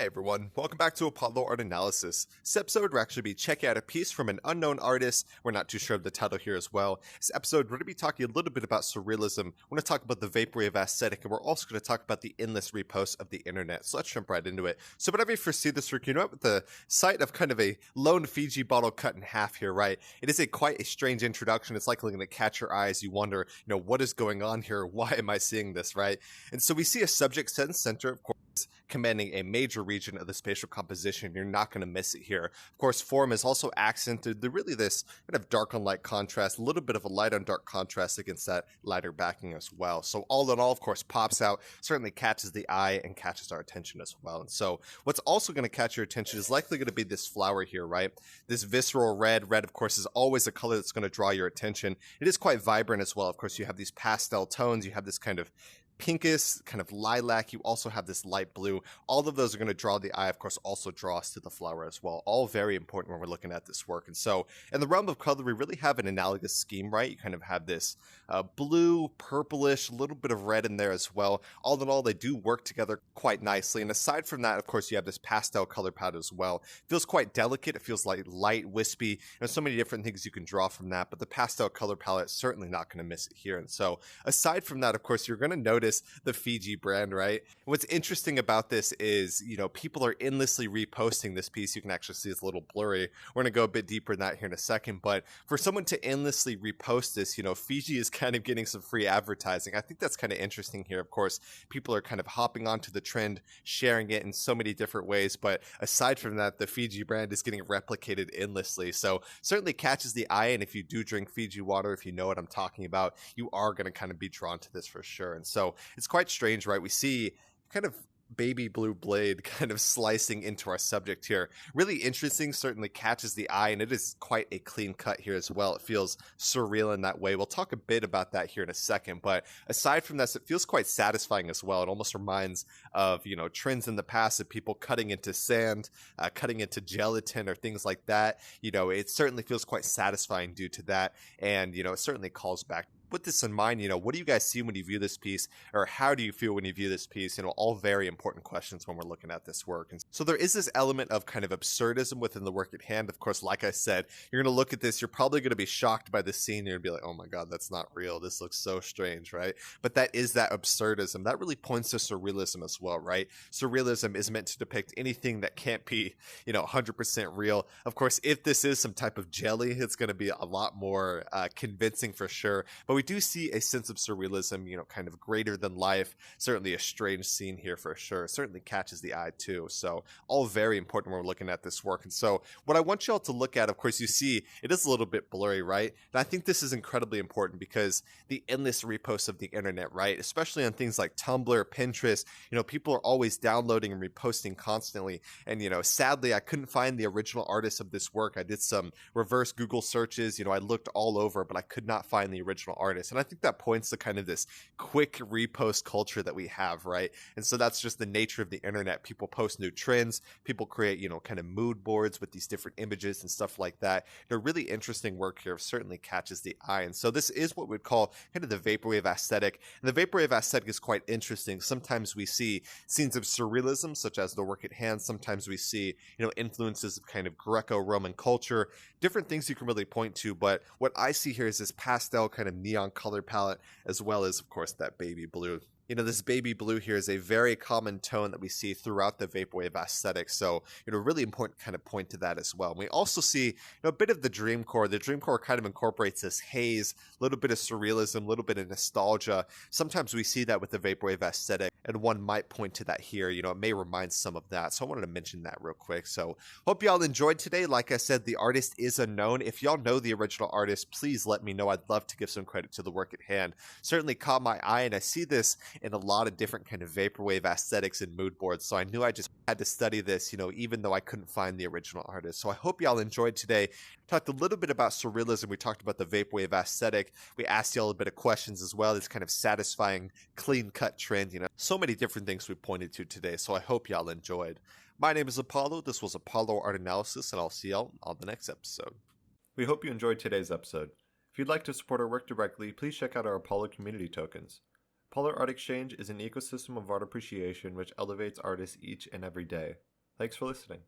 Hey everyone, welcome back to Apollo Art Analysis. This episode, we'll actually be checking out a piece from an unknown artist. We're not too sure of the title here as well. This episode, we're going to be talking a little bit about surrealism. We're going to talk about the Vaporwave aesthetic, and we're also going to talk about the endless reposts of the internet. So let's jump right into it. So whenever you first see this work, you know, with the sight of kind of a lone Fiji bottle cut in half here, right? It is quite a strange introduction. It's likely going to catch your eye as you wonder, what is going on here? Why am I seeing this, right? And so we see a subject set in center, of course, commanding a major region of the spatial composition. You're not going to miss it here. Of course, form is also accented. Really this kind of dark on light contrast, a little bit of a light on dark contrast against that lighter backing as well. So all in all, of course, pops out, certainly catches the eye and catches our attention as well. And so what's also going to catch your attention is likely going to be this flower here, right? This visceral red. Red, of course, is always a color that's going to draw your attention. It is quite vibrant as well. Of course, you have these pastel tones. You have this kind of pinkish, kind of lilac. You also have this light blue. All of those are going to draw the eye, of course, also draw us to the flower as well. All very important when we're looking at this work. And so in the realm of color, we really have an analogous scheme, right? You kind of have this blue, purplish, a little bit of red in there as well. All in all, they do work together quite nicely. And aside from that, of course, you have this pastel color palette as well. It feels quite delicate. It feels like light, wispy. There's so many different things you can draw from that, but the pastel color palette is certainly not going to miss it here. And so aside from that, of course, you're going to notice the Fiji brand, right? And what's interesting about this is, people are endlessly reposting this piece. You can actually see it's a little blurry. We're going to go a bit deeper in that here in a second, but for someone to endlessly repost this, Fiji is kind of getting some free advertising. I think that's kind of interesting here. Of course, people are kind of hopping onto the trend, sharing it in so many different ways, but aside from that, the Fiji brand is getting replicated endlessly. So certainly catches the eye, and if you do drink Fiji water, if you know what I'm talking about, you are going to kind of be drawn to this for sure. And so it's quite strange, right? We see kind of baby blue blade kind of slicing into our subject here. Really interesting, certainly catches the eye, and it is quite a clean cut here as well. It feels surreal in that way. We'll talk a bit about that here in a second, but aside from this, it feels quite satisfying as well. It almost reminds of, trends in the past of people cutting into sand, cutting into gelatin or things like that. It certainly feels quite satisfying due to that, and, it certainly calls back. With this in mind, what do you guys see when you view this piece, or how do you feel when you view this piece? All very important questions when we're looking at this work. And so there is this element of kind of absurdism within the work at hand. Of course, like I said, you're going to look at this, you're probably going to be shocked by the scene. You're going to be like, oh my God, that's not real. This looks so strange, right? But that is that absurdism. That really points to surrealism as well, right? Surrealism is meant to depict anything that can't be, 100% real. Of course, if this is some type of jelly, it's going to be a lot more convincing for sure. But we do see a sense of surrealism, kind of greater than life. Certainly a strange scene here for sure. Certainly catches the eye too. So all very important when we're looking at this work. And so what I want y'all to look at, of course, you see it is a little bit blurry, right? And I think this is incredibly important because the endless reposts of the internet, right? Especially on things like Tumblr, Pinterest, people are always downloading and reposting constantly. And, sadly, I couldn't find the original artist of this work. I did some reverse Google searches. I looked all over, but I could not find the original artist. And I think that points to kind of this quick repost culture that we have, right? And so that's just the nature of the internet. People post new trends. People create, kind of mood boards with these different images and stuff like that. Really interesting work here certainly catches the eye. And so this is what we'd call kind of the Vaporwave aesthetic. And the Vaporwave aesthetic is quite interesting. Sometimes we see scenes of surrealism, such as the work at hand. Sometimes we see, influences of kind of Greco-Roman culture, different things you can really point to. But what I see here is this pastel kind of neon color palette, as well as, of course, that baby blue. This baby blue here is a very common tone that we see throughout the Vaporwave aesthetic. So, really important kind of point to that as well. And we also see a bit of the dreamcore. The dreamcore kind of incorporates this haze, a little bit of surrealism, a little bit of nostalgia. Sometimes we see that with the Vaporwave aesthetic, and one might point to that here. It may remind some of that. So I wanted to mention that real quick. So hope y'all enjoyed today. Like I said, the artist is unknown. If y'all know the original artist, please let me know. I'd love to give some credit to the work at hand. Certainly caught my eye, and I see this in a lot of different kind of Vaporwave aesthetics and mood boards. So I knew I just had to study this, even though I couldn't find the original artist. So I hope y'all enjoyed today. Talked a little bit about surrealism. We talked about the Vaporwave aesthetic. We asked y'all a bit of questions as well. This kind of satisfying, clean cut trend, so many different things we pointed to today. So I hope y'all enjoyed. My name is Apollo. This was Apollo Art Analysis, and I'll see y'all on the next episode. We hope you enjoyed today's episode. If you'd like to support our work directly, please check out our Apollo community tokens. Polar Art Exchange is an ecosystem of art appreciation which elevates artists each and every day. Thanks for listening.